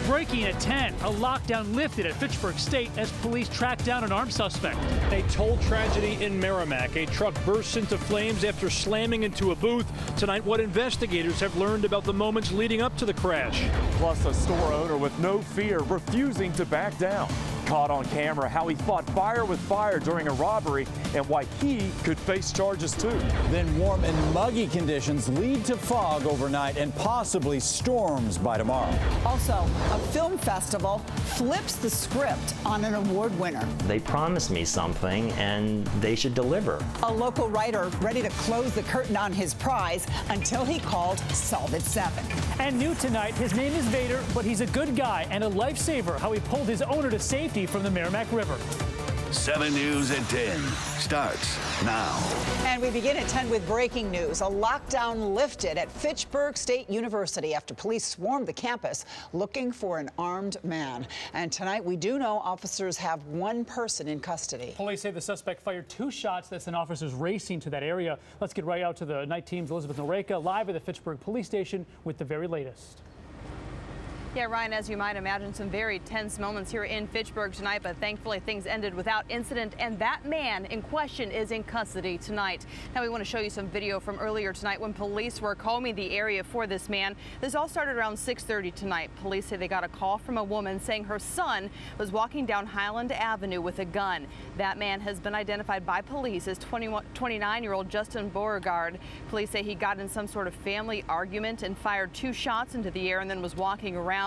Breaking at 10, a lockdown lifted at Fitchburg State as police track down an armed suspect. A toll tragedy in Merrimack. A truck bursts into flames after slamming into a booth. Tonight, what investigators have learned about the moments leading up to the crash. Plus, a store owner with no fear refusing to back down. Caught on camera how he fought fire with fire during a robbery and why he could face charges too. Then warm and muggy conditions lead to fog overnight and possibly storms by tomorrow. Also, a film festival flips the script on an award winner. They promised me something and they should deliver. A local writer ready to close the curtain on his prize until he called Solve It 7. And new tonight, his name is Vader, but he's a good guy and a lifesaver. How he pulled his owner to safety from the Merrimack River. 7 News at 10 starts now. And we begin at 10 with breaking news. A lockdown lifted at Fitchburg State University after police swarmed the campus looking for an armed man. And tonight we do know officers have one person in custody. Police say the suspect fired 2 shots that sent officers racing to that area. Let's get right out to the night team's Elizabeth Noreka live at the Fitchburg Police Station with the very latest. Yeah, Ryan, as you might imagine, some very tense moments here in Fitchburg tonight, but thankfully things ended without incident, and that man in question is in custody tonight. Now we want to show you some video from earlier tonight when police were combing the area for this man. This all started around 6:30 tonight. Police say they got a call from a woman saying her son was walking down Highland Avenue with a gun. That man has been identified by police as 29-year-old Justin Beauregard. Police say he got in some sort of family argument and fired 2 shots into the air and then was walking around.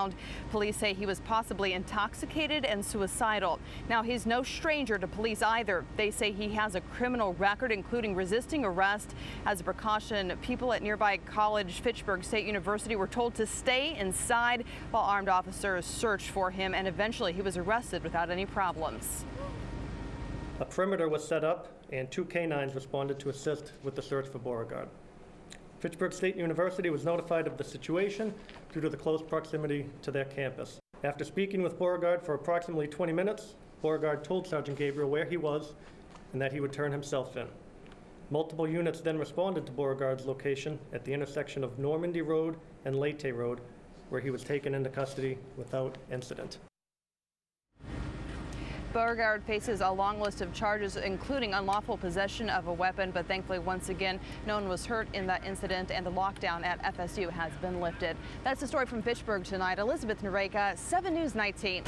Police say he was possibly intoxicated and suicidal. Now, he's no stranger to police either. They say he has a criminal record, including resisting arrest. As a precaution, people at nearby college Fitchburg State University were told to stay inside while armed officers searched for him, and eventually he was arrested without any problems. A perimeter was set up and 2 canines responded to assist with the search for Beauregard. Fitchburg State University was notified of the situation due to the close proximity to their campus. After speaking with Beauregard for approximately 20 minutes, Beauregard told Sergeant Gabriel where he was and that he would turn himself in. Multiple units then responded to Beauregard's location at the intersection of Normandy Road and Leyte Road, where he was taken into custody without incident. Beauregard faces a long list of charges, including unlawful possession of a weapon, but thankfully, once again, no one was hurt in that incident, and the lockdown at FSU has been lifted. That's the story from Fitchburg tonight. Elizabeth Noreka, 7 News 19.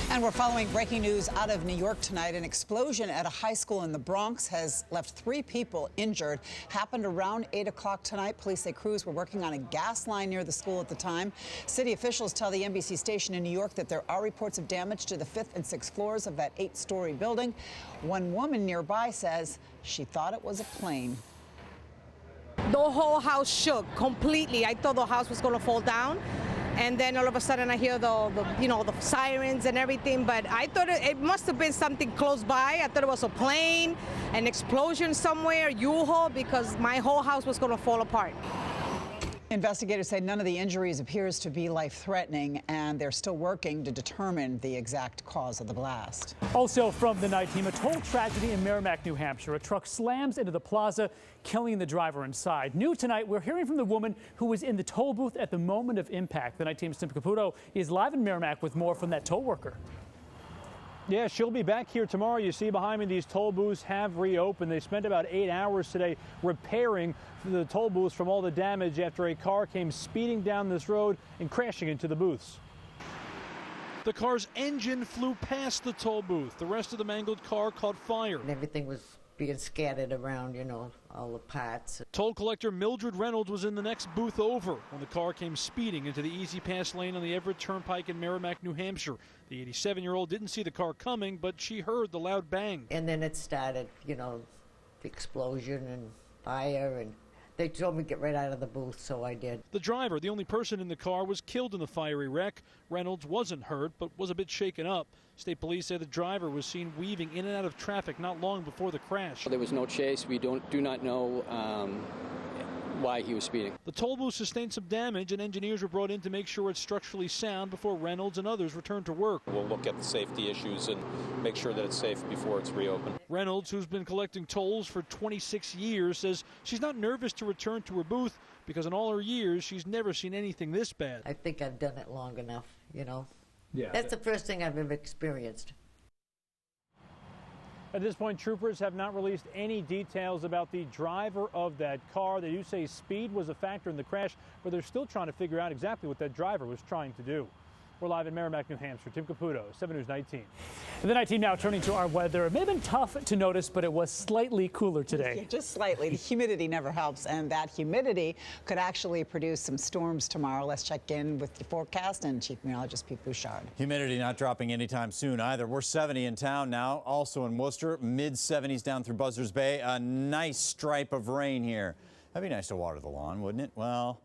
And we're following breaking news out of New York tonight. An explosion at a high school in the Bronx has left 3 people injured. Happened around 8 o'clock tonight. Police say crews were working on a gas line near the school at the time. City officials tell the NBC station in New York that there are reports of damage to the 5th and 6th floors of that 8-story building. One woman nearby says she thought it was a plane. The whole house shook completely. I thought the house was going to fall down. And then all of a sudden I hear the sirens and everything, but I thought it must have been something close by. I thought it was a plane, an explosion somewhere, U-Haul, because my whole house was going to fall apart. Investigators say none of the injuries appears to be life-threatening, and they're still working to determine the exact cause of the blast. Also from the night team, a toll tragedy in Merrimack, New Hampshire. A truck slams into the plaza, killing the driver inside. New tonight, we're hearing from the woman who was in the toll booth at the moment of impact. The night team's Tim Caputo is live in Merrimack with more from that toll worker. Yeah, she'll be back here tomorrow. You see behind me, these toll booths have reopened. They spent about 8 hours today repairing the toll booths from all the damage after a car came speeding down this road and crashing into the booths. The car's engine flew past the toll booth. The rest of the mangled car caught fire. And everything was being scattered around, all the parts. Toll collector Mildred Reynolds was in the next booth over when the car came speeding into the Easy Pass lane on the Everett Turnpike in Merrimack, New Hampshire. The 87-year-old didn't see the car coming, but she heard the loud bang. And then it started, the explosion and fire, and they told me to get right out of the booth, so I did. The driver, the only person in the car, was killed in the fiery wreck. Reynolds wasn't hurt, but was a bit shaken up. State police say the driver was seen weaving in and out of traffic not long before the crash. There was no chase. We do not know why he was speeding. The toll booth sustained some damage, and engineers were brought in to make sure it's structurally sound before Reynolds and others returned to work. We'll look at the safety issues and make sure that it's safe before it's reopened. Reynolds, who's been collecting tolls for 26 years, says she's not nervous to return to her booth because in all her years, she's never seen anything this bad. I think I've done it long enough, you know. Yeah. That's the first thing I've ever experienced. At this point, troopers have not released any details about the driver of that car. They do say speed was a factor in the crash, but they're still trying to figure out exactly what that driver was trying to do. We're live in Merrimack, New Hampshire. Tim Caputo, 7 News 19. The night team now turning to our weather. It may have been tough to notice, but it was slightly cooler today. Yeah, just slightly. The humidity never helps, and that humidity could actually produce some storms tomorrow. Let's check in with the forecast and Chief Meteorologist Pete Bouchard. Humidity not dropping anytime soon either. We're 70 in town now, also in Worcester, mid-70s down through Buzzards Bay. A nice stripe of rain here. That'd be nice to water the lawn, wouldn't it? Well,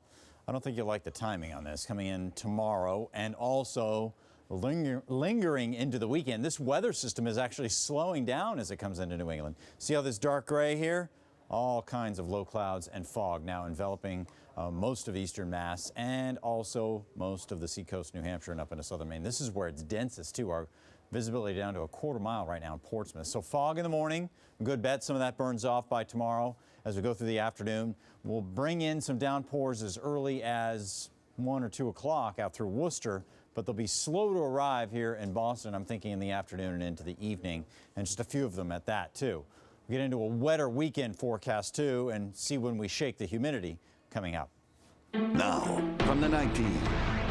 I don't think you'll like the timing on this coming in tomorrow and also lingering into the weekend. This weather system is actually slowing down as it comes into New England. See how this dark gray here? All kinds of low clouds and fog now enveloping most of eastern Mass and also most of the seacoast, New Hampshire, and up into southern Maine. This is where it's densest too. Our visibility down to a quarter mile right now in Portsmouth. So fog in the morning, good bet some of that burns off by tomorrow. As we go through the afternoon, we'll bring in some downpours as early as 1 or 2 o'clock out through Worcester, but they'll be slow to arrive here in Boston, I'm thinking in the afternoon and into the evening, and just a few of them at that too. We'll get into a wetter weekend forecast too and see when we shake the humidity coming up. Now, from the night team,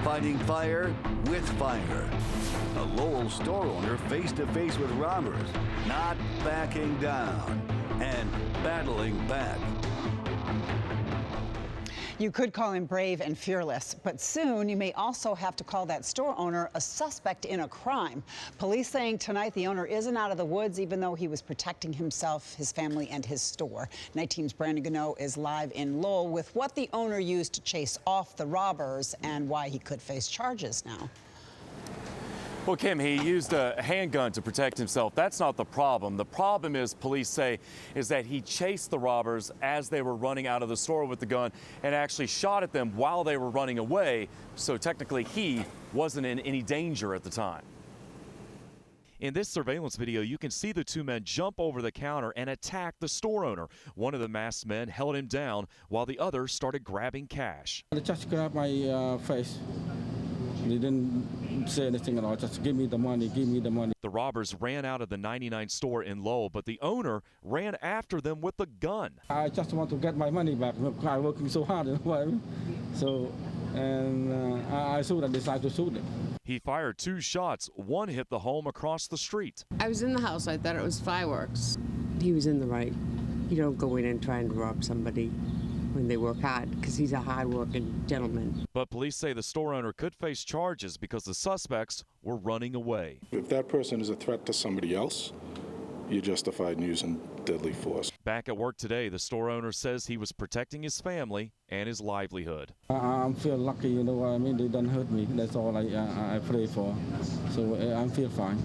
fighting fire with fire. A Lowell store owner face to face with robbers, not backing down and battling back. You could call him brave and fearless, but soon you may also have to call that store owner a suspect in a crime. Police saying tonight the owner isn't out of the woods, even though he was protecting himself, his family, and his store. Night Team's Brandon Gano is live in Lowell with what the owner used to chase off the robbers and why he could face charges now. Well, Kim, he used a handgun to protect himself. That's not the problem. The problem is, police say, is that he chased the robbers as they were running out of the store with the gun and actually shot at them while they were running away. So technically, he wasn't in any danger at the time. In this surveillance video, you can see the two men jump over the counter and attack the store owner. One of the masked men held him down while the other started grabbing cash. They just grabbed my face. They didn't say anything at all, just give me the money, give me the money. The robbers ran out of the 99 store in Lowell, but the owner ran after them with a gun. I just want to get my money back. I'm working so hard, you know what I mean? So, and I decided to shoot them. He fired 2 shots. One hit the home across the street. I was in the house. I thought it was fireworks. He was in the right. You don't go in and try and rob somebody when they work hard, because he's a hard-working gentleman. But police say the store owner could face charges because the suspects were running away. If that person is a threat to somebody else, you're justified in using deadly force. Back at work today, the store owner says he was protecting his family and his livelihood. I feel lucky, you know what I mean? They don't hurt me. That's all I pray for. So I feel fine.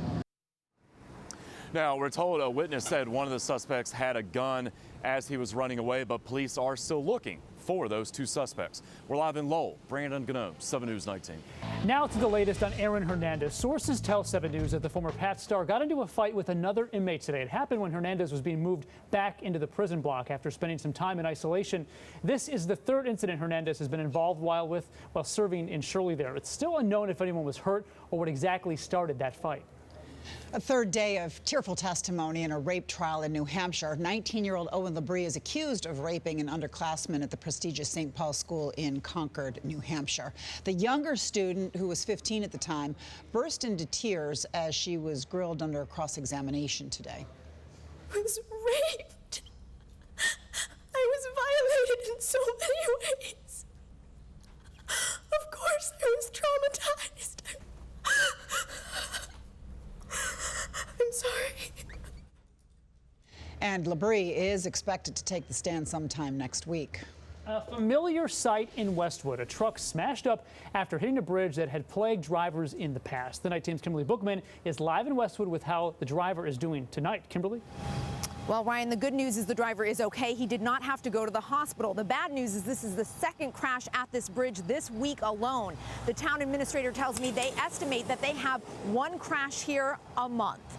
Now, we're told a witness said one of the suspects had a gun as he was running away, but police are still looking for those 2 suspects. We're live in Lowell. Brandon Gano, 7 News 19. Now to the latest on Aaron Hernandez. Sources tell 7 News that the former Pat star got into a fight with another inmate today. It happened when Hernandez was being moved back into the prison block after spending some time in isolation. This is the 3rd incident Hernandez has been involved while serving in Shirley there. It's still unknown if anyone was hurt or what exactly started that fight. A 3rd day of tearful testimony in a rape trial in New Hampshire. 19-year-old Owen Labrie is accused of raping an underclassman at the prestigious St. Paul School in Concord, New Hampshire. The younger student, who was 15 at the time, burst into tears as she was grilled under cross-examination today. I was raped. I was violated in so many ways. Of course, I was traumatized. I'm sorry. And Labrie is expected to take the stand sometime next week. A familiar sight in Westwood. A truck smashed up after hitting a bridge that had plagued drivers in the past. The Night Team's Kimberly Bookman is live in Westwood with how the driver is doing tonight. Kimberly? Well, Ryan, the good news is the driver is okay. He did not have to go to the hospital. The bad news is this is the second crash at this bridge this week alone. The town administrator tells me they estimate that they have one crash here a month.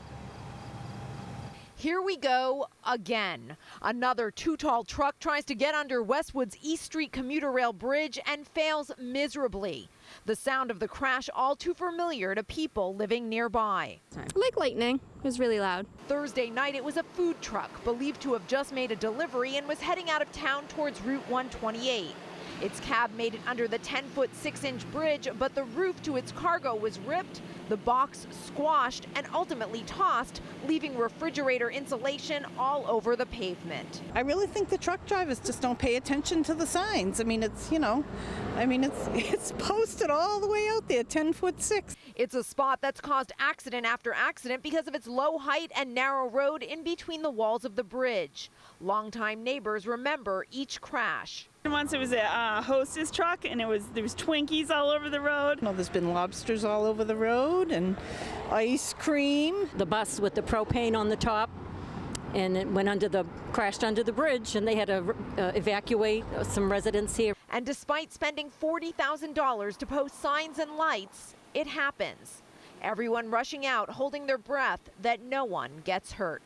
Here we go again. Another too-tall truck tries to get under Westwood's East Street commuter rail bridge and fails miserably. The sound of the crash all too familiar to people living nearby. Like lightning. It was really loud. Thursday night, it was a food truck believed to have just made a delivery and was heading out of town towards Route 128. Its cab made it under the 10-foot 6-inch bridge, but the roof to its cargo was ripped, the box squashed, and ultimately tossed, leaving refrigerator insulation all over the pavement. I really think the truck drivers just don't pay attention to the signs. I mean, it's, you know, it's posted all the way out there, 10-foot 6. It's a spot that's caused accident after accident because of its low height and narrow road in between the walls of the bridge. Longtime neighbors remember each crash. Once it was a Hostess truck, and there was Twinkies all over the road. Well, there's been lobsters all over the road and ice cream. The bus with the propane on the top, and it went crashed under the bridge, and they had to evacuate some residents here. And despite spending $40,000 to post signs and lights, it happens. Everyone rushing out, holding their breath that no one gets hurt.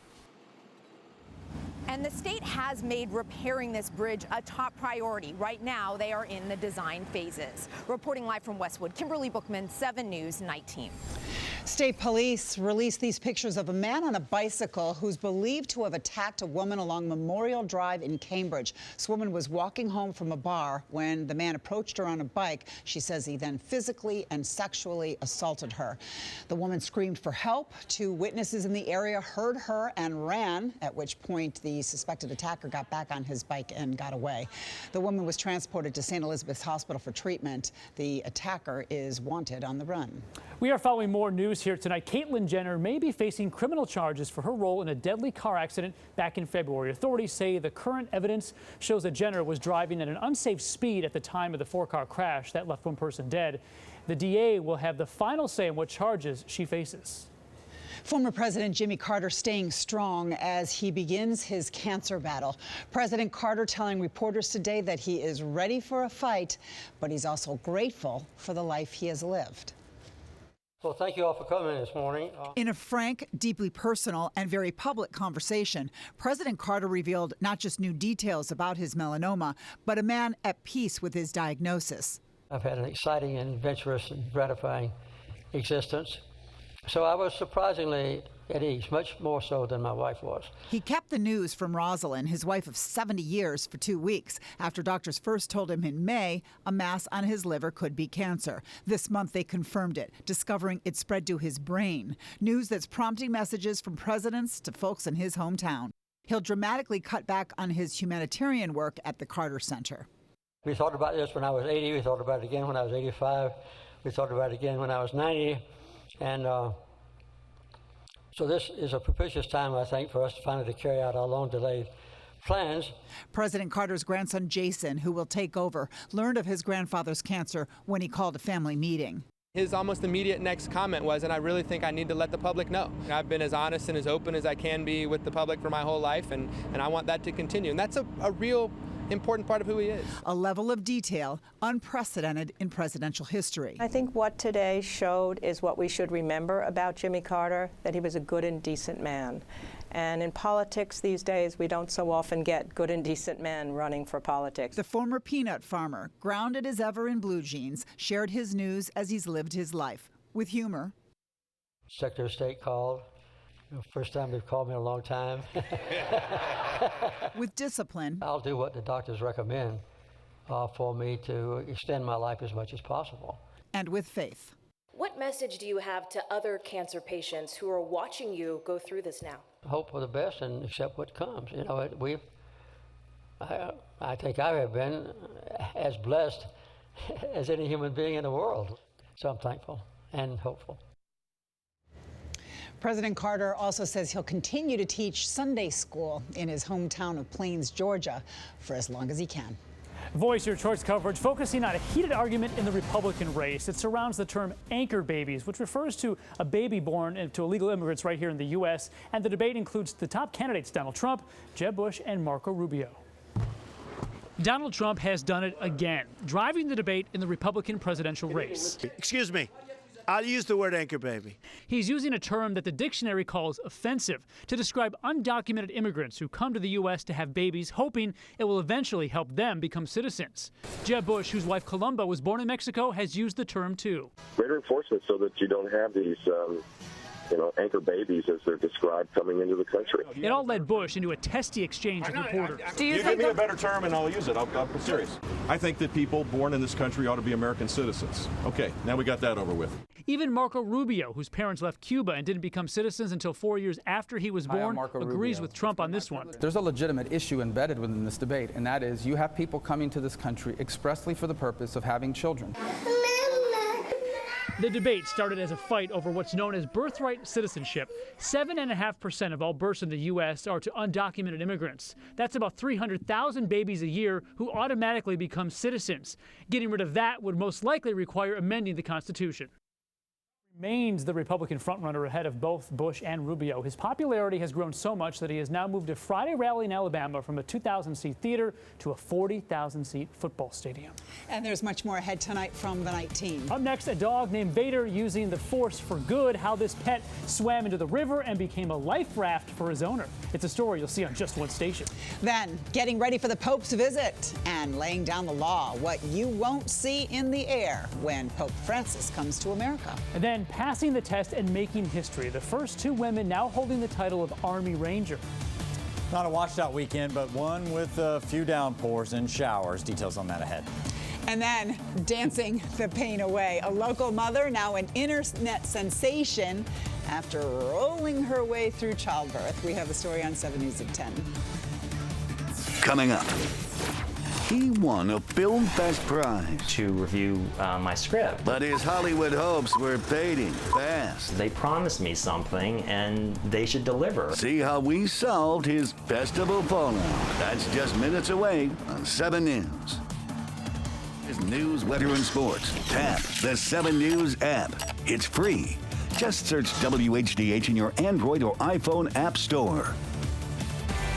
And the state has made repairing this bridge a top priority. Right now, they are in the design phases. Reporting live from Westwood, Kimberly Bookman, 7 News, Night Team. State police released these pictures of a man on a bicycle who's believed to have attacked a woman along Memorial Drive in Cambridge. This woman was walking home from a bar when the man approached her on a bike. She says he then physically and sexually assaulted her. The woman screamed for help. 2 witnesses in the area heard her and ran, at which point the suspected attacker got back on his bike and got away. The woman was transported to St. Elizabeth's Hospital for treatment. The attacker is wanted on the run. We are following more news here tonight. Caitlyn Jenner may be facing criminal charges for her role in a deadly car accident back in February. Authorities say the current evidence shows that Jenner was driving at an unsafe speed at the time of the 4-car crash that left 1 person dead. The DA will have the final say on what charges she faces. Former President Jimmy Carter staying strong as he begins his cancer battle. President Carter telling reporters today that he is ready for a fight, but he's also grateful for the life he has lived. Well, thank you all for coming this morning. In a frank, deeply personal, and very public conversation, President Carter revealed not just new details about his melanoma, but a man at peace with his diagnosis. I've had an exciting and adventurous and gratifying existence. So I was surprisingly at ease, much more so than my wife was. He kept the news from Rosalind, his wife of 70 years, for 2 weeks after doctors first told him in May a mass on his liver could be cancer. This month they confirmed it, discovering it spread to his brain. News that's prompting messages from presidents to folks in his hometown. He'll dramatically cut back on his humanitarian work at the Carter Center. We thought about this when I was 80. We thought about it again when I was 85. We thought about it again when I was 90. And so this is a propitious time, I think, for us to finally carry out our long-delayed plans. President Carter's grandson, Jason, who will take over, learned of his grandfather's cancer when he called a family meeting. His almost immediate next comment was, and I really think I need to let the public know. I've been as honest and as open as I can be with the public for my whole life, and I want that to continue. And that's a real important part of who he is. A level of detail unprecedented in presidential history. I think what today showed is what we should remember about Jimmy Carter, that he was a good and decent man. And in politics these days, we don't so often get good and decent men running for politics. The former peanut farmer, grounded as ever in blue jeans, shared his news as he's lived his life, with humor. Secretary of State called. First time they've called me in a long time. With discipline. I'll do what the doctors recommend for me to extend my life as much as possible. And with faith. What message do you have to other cancer patients who are watching you go through this now? Hope for the best and accept what comes. You know, I think I have been as blessed as any human being in the world. So I'm thankful and hopeful. President Carter also says he'll continue to teach Sunday school in his hometown of Plains, Georgia, for as long as he can. Voice Your Choice coverage focusing on a heated argument in the Republican race. It surrounds the term anchor babies, which refers to a baby born to illegal immigrants right here in the U.S. And the debate includes the top candidates, Donald Trump, Jeb Bush, and Marco Rubio. Donald Trump has done it again, driving the debate in the Republican presidential race. Excuse me. I'll use the word anchor baby. He's using a term that the dictionary calls offensive to describe undocumented immigrants who come to the U.S. to have babies, hoping it will eventually help them become citizens. Jeb Bush, whose wife Columba was born in Mexico, has used the term too. Greater enforcement so that you don't have these anchor babies, as they're described, coming into the country. It all led Bush into a testy exchange with reporters. Do you give me a better term and I'll use it. I'm serious. I think that people born in this country ought to be American citizens. Okay, now we got that over with. Even Marco Rubio, whose parents left Cuba and didn't become citizens until 4 years after he was born, agrees with Trump on this one. There's a legitimate issue embedded within this debate, and that is you have people coming to this country expressly for the purpose of having children. The debate started as a fight over what's known as birthright citizenship. 7.5% of all births in the U.S. are to undocumented immigrants. That's about 300,000 babies a year who automatically become citizens. Getting rid of that would most likely require amending the Constitution. Remains the Republican frontrunner ahead of both Bush and Rubio. His popularity has grown so much that he has now moved a Friday rally in Alabama from a 2,000-seat theater to a 40,000-seat football stadium. And there's much more ahead tonight from the night team. Up next, a dog named Vader using the Force for good, how this pet swam into the river and became a life raft for his owner. It's a story you'll see on Just One Station. Then, getting ready for the Pope's visit and laying down the law, what you won't see in the air when Pope Francis comes to America. And then passing the test and making history. The first two women now holding the title of Army Ranger. Not a washed out weekend, but one with a few downpours and showers. Details on that ahead. And then dancing the pain away. A local mother, now an internet sensation after rolling her way through childbirth. We have the story on 7 News at 10. Coming up, he won a Film Fest prize to review my script. But his Hollywood hopes were fading fast. They promised me something, and they should deliver. See how we solved his festival fallout. That's just minutes away on 7 News. News, weather, and sports. Tap the 7 News app. It's free. Just search WHDH in your Android or iPhone app store.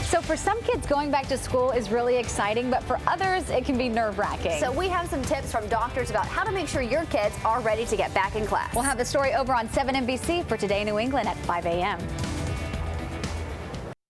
So for some kids, going back to school is really exciting, but for others, it can be nerve-wracking. So we have some tips from doctors about how to make sure your kids are ready to get back in class. We'll have the story over on 7 NBC for Today New England at 5 a.m.